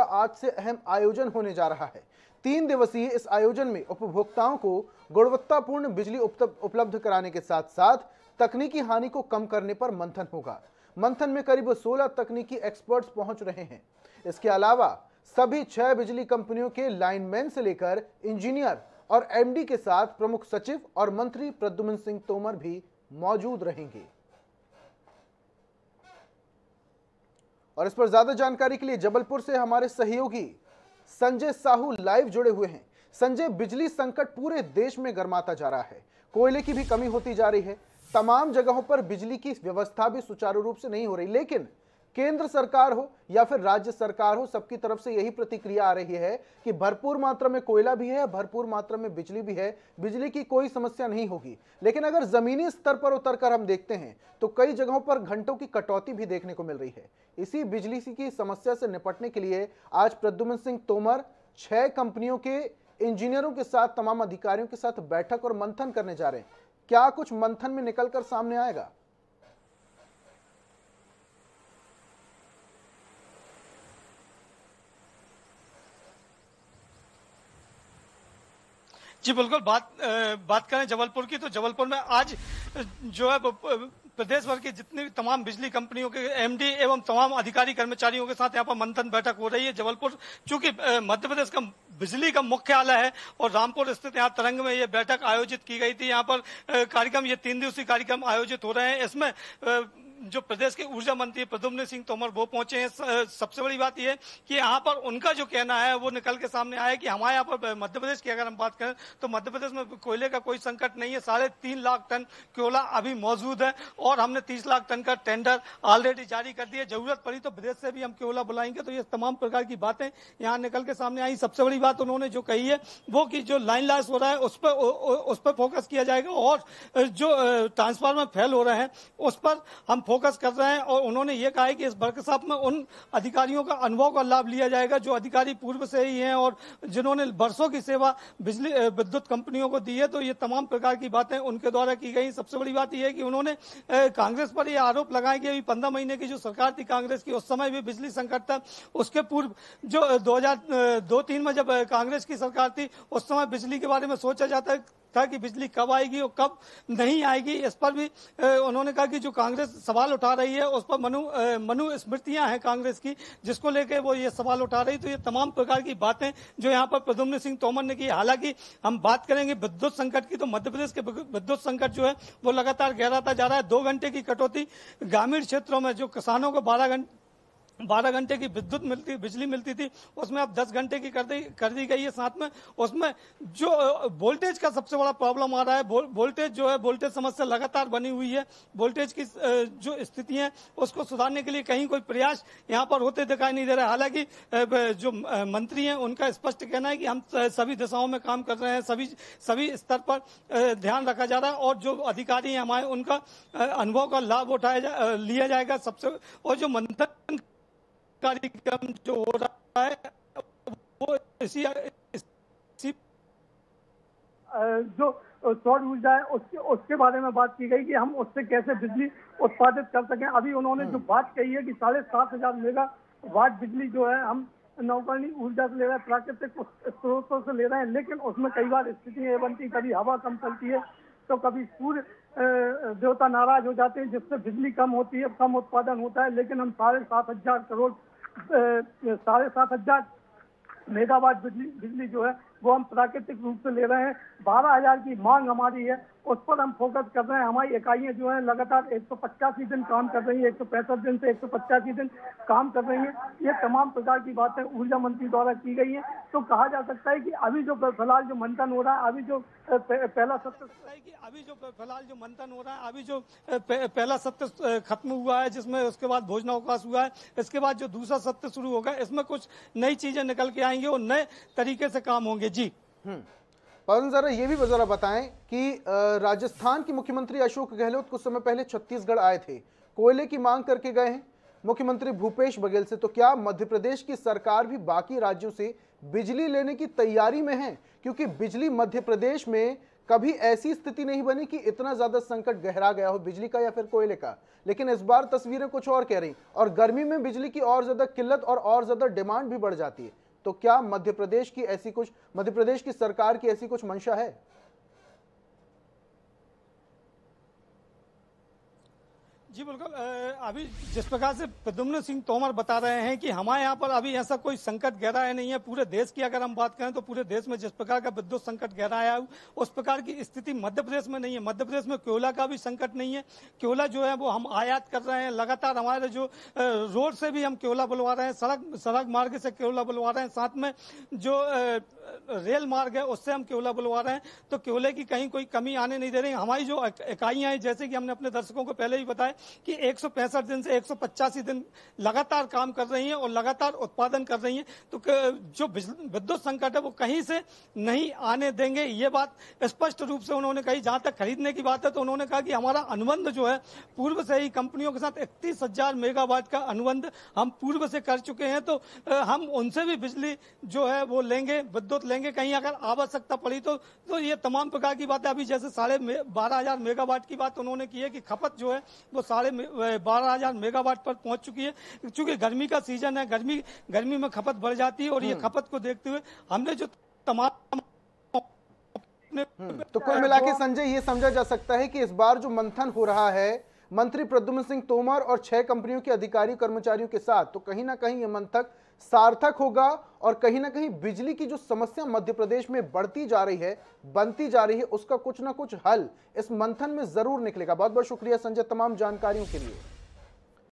का आज से अहम आयोजन होने जा रहा है। 3 दिवसीय इस आयोजन में उपभोक्ताओं को गुणवत्तापूर्ण बिजली उपलब्ध कराने के साथ साथ तकनीकी हानि को कम करने पर मंथन होगा। मंथन में करीब 16 तकनीकी एक्सपर्ट्स पहुंच रहे हैं। इसके अलावा सभी 6 बिजली कंपनियों के लाइनमैन से लेकर इंजीनियर और एमडी के साथ प्रमुख सचिव और मंत्री प्रद्युम्न सिंह तोमर भी मौजूद रहेंगे। और इस पर ज्यादा जानकारी के लिए जबलपुर से हमारे सहयोगी संजय साहू लाइव जुड़े हुए हैं। संजय, बिजली संकट पूरे देश में गर्माता जा रहा है, कोयले की भी कमी होती जा रही है, तमाम जगहों पर बिजली की व्यवस्था भी सुचारू रूप से नहीं हो रही, लेकिन केंद्र सरकार हो या फिर राज्य सरकार हो, सबकी तरफ से यही प्रतिक्रिया आ रही है कि भरपूर मात्रा में कोयला भी है, भरपूर मात्रा में बिजली भी है, बिजली की कोई समस्या नहीं होगी। लेकिन अगर जमीनी स्तर पर उतरकर हम देखते हैं तो कई जगहों पर घंटों की कटौती भी देखने को मिल रही है। इसी बिजली की समस्या से निपटने के लिए आज प्रद्युम्न सिंह तोमर 6 कंपनियों के इंजीनियरों के साथ, तमाम अधिकारियों के साथ बैठक और मंथन करने जा रहे हैं। क्या कुछ मंथन में निकलकर सामने आएगा? जी बिल्कुल, बात करें जबलपुर की, तो जबलपुर में आज जो है प्रदेश भर की जितनी भी तमाम बिजली कंपनियों के एमडी एवं तमाम अधिकारी कर्मचारियों के साथ यहाँ पर मंथन बैठक हो रही है। जबलपुर चूंकि मध्य प्रदेश का बिजली का मुख्यालय है और रामपुर स्थित यहाँ तरंग में ये बैठक आयोजित की गई थी। यहाँ पर कार्यक्रम, ये 3 दिवसीय कार्यक्रम आयोजित हो रहे हैं। इसमें जो प्रदेश के ऊर्जा मंत्री प्रद्युम्न सिंह तोमर वो पहुंचे हैं। सबसे बड़ी बात यह कि यहाँ पर उनका जो कहना है वो निकल के सामने आया कि हमारे यहाँ पर मध्य प्रदेश की अगर हम बात करें तो मध्य प्रदेश में कोयले का कोई संकट नहीं है। 3.5 लाख टन कोयला अभी मौजूद है और हमने 30 लाख टन का टेंडर ऑलरेडी जारी कर दिया। जरूरत पड़ी तो विदेश से भी हम कोयला बुलाएंगे। तो ये तमाम प्रकार की बातें यहाँ निकल के सामने आई। सबसे बड़ी बात उन्होंने जो कही है वो कि जो लाइन लॉस हो रहा है उस पर फोकस किया जाएगा और जो ट्रांसफार्मर फेल हो रहे हैं उस पर हम फोकस कर रहे हैं। और उन्होंने ये कहा है कि इस वर्कशॉप में उन अधिकारियों का अनुभव का लाभ लिया जाएगा जो अधिकारी पूर्व से ही हैं और जिन्होंने वर्षों की सेवा विद्युत कंपनियों को दी है। तो ये तमाम प्रकार की बातें उनके द्वारा की गई। सबसे बड़ी बात यह है कि उन्होंने कांग्रेस पर यह आरोप लगाया कि अभी 15 महीने की जो सरकार थी कांग्रेस की, उस समय भी बिजली संकट था। उसके पूर्व जो 2002-3 में जब कांग्रेस की सरकार थी उस समय बिजली के बारे में सोचा जाता था कि बिजली कब आएगी और कब नहीं आएगी। इस पर भी उन्होंने कहा कि जो कांग्रेस सवाल उठा रही है उस पर मनु स्मृतियां हैं कांग्रेस की, जिसको लेकर वो ये सवाल उठा रही। तो ये तमाम प्रकार की बातें जो यहाँ पर प्रद्युम्न सिंह तोमर ने की। हालांकि हम बात करेंगे विद्युत संकट की, तो मध्य प्रदेश के विद्युत संकट जो है वो लगातार गहराता जा रहा है। 2 घंटे की कटौती ग्रामीण क्षेत्रों में जो किसानों को 12 घंटे की बिजली मिलती थी उसमें अब 10 घंटे की कर दी गई है। साथ में उसमें जो वोल्टेज का सबसे बड़ा प्रॉब्लम आ रहा है, वोल्टेज जो है, वोल्टेज समस्या लगातार बनी हुई है। वोल्टेज की जो स्थिति है उसको सुधारने के लिए कहीं कोई प्रयास यहाँ पर होते दिखाई नहीं दे रहा है। हालांकि जो मंत्री हैं उनका स्पष्ट कहना है कि हम सभी दिशाओं में काम कर रहे हैं, सभी स्तर पर ध्यान रखा जा रहा है और जो अधिकारी हैं हमारे उनका अनुभव का लाभ लिया जाएगा। और जो मंथन कार्यक्रम जो हो रहा है वो इसी जो सौर ऊर्जा है उसके बारे में बात की गई कि हम उससे कैसे बिजली उत्पादित कर सकें। अभी उन्होंने जो बात कही है कि 7,500 मेगावाट बिजली जो है हम नवकरणीय ऊर्जा से ले रहे हैं, प्राकृतिक स्रोतों से ले रहे हैं, लेकिन उसमें कई बार स्थिति ये बनती, कभी हवा कम चलती है तो कभी सूर्य देवता नाराज हो जाते हैं जिससे बिजली कम होती है, कम उत्पादन होता है। लेकिन हम 7,500 मेगावाट बिजली जो है वो हम प्राकृतिक रूप से ले रहे हैं। 12,000 की मांग हमारी है, उस पर हम फोकस कर रहे हैं। हमारी इकाइयां जो है लगातार 185 दिन काम कर रही है, 165 दिन से 185 दिन काम कर रही है। ये तमाम प्रकार की बातें ऊर्जा मंत्री द्वारा की गई है। तो कहा जा सकता है कि अभी जो फिलहाल जो मंथन हो रहा है, अभी जो पहला सत्र खत्म हुआ है जिसमें उसके बाद भोजनावकाश हुआ है, इसके बाद जो दूसरा सत्र शुरू होगा इसमें कुछ नई चीजें निकल के आएंगी और नए तरीके से काम होंगे। जी पवन, जरा ये भी जरा बताएं कि राजस्थान के मुख्यमंत्री अशोक गहलोत कुछ समय पहले छत्तीसगढ़ आए थे, कोयले की मांग करके गए हैं मुख्यमंत्री भूपेश बघेल से। तो क्या मध्य प्रदेश की सरकार भी बाकी राज्यों से बिजली लेने की तैयारी में है? क्योंकि बिजली मध्य प्रदेश में कभी ऐसी स्थिति नहीं बनी कि इतना ज्यादा संकट गहरा गया हो बिजली का या फिर कोयले का, लेकिन इस बार तस्वीरें कुछ और कह रही, और गर्मी में बिजली की और ज्यादा किल्लत और ज्यादा डिमांड भी बढ़ जाती है। तो क्या मध्य प्रदेश की सरकार की ऐसी कुछ मंशा है? जी बिल्कुल। अभी जिस प्रकार से प्रद्युम्न सिंह तोमर बता रहे हैं कि हमारे यहाँ पर अभी ऐसा कोई संकट गहराया नहीं है। पूरे देश की अगर हम बात करें तो पूरे देश में जिस प्रकार का विद्युत संकट गहराया है उस प्रकार की स्थिति मध्य प्रदेश में नहीं है। मध्य प्रदेश में कोयला का भी संकट नहीं है। कोयला जो है वो हम आयात कर रहे हैं लगातार। हमारे जो रोड से भी हम कोयला बुलवा रहे हैं, सड़क मार्ग से कोयला बुलवा रहे हैं, साथ में जो रेल मार्ग है उससे हम कोयला बुलवा रहे हैं। तो कोयले की कहीं कोई कमी आने नहीं दे रही। हमारी जो इकाइयां हैं, जैसे कि हमने अपने दर्शकों को पहले ही बताया कि 165 दिन से 185 दिन लगातार काम कर रही हैं और लगातार उत्पादन कर रही हैं। तो जो विद्युत संकट है वो कहीं से नहीं आने देंगे, ये बात स्पष्ट रूप से उन्होंने कही। जहां तक खरीदने की बात है तो उन्होंने कहा कि हमारा अनुबंध जो है पूर्व से ही कंपनियों के साथ 31,000 मेगावाट का अनुबंध हम पूर्व से कर चुके हैं। तो हम उनसे भी बिजली जो है वो लेंगे, विद्युत लेंगे कहीं अगर आवश्यकता पड़ी तो ये तमाम प्रकार की बातें। अभी जैसे 12,500 मेगावाट की बात उन्होंने की है कि खपत जो है वो 12,500 मेगावाट पर पहुंच चुकी है। क्योंकि गर्मी का सीजन है, गर्मी में खपत बढ़ जाती है और ये खपत को देखते हुए हमने जो तमाम तो कुल मिला के संजय ये समझा जा सकता है कि इस बार जो मंथन हो रहा है मंत्री प्रद्युम्न सिंह तोमर और 6 कंपनियों के अधिकारी कर्मचारियों के साथ, तो कहीं ना कहीं ये मंथन सार्थक होगा और कहीं ना कहीं बिजली की जो समस्या मध्य प्रदेश में बढ़ती जा रही है, बनती जा रही है, उसका कुछ ना कुछ हल इस मंथन में जरूर निकलेगा। बहुत बहुत शुक्रिया संजय तमाम जानकारियों के लिए।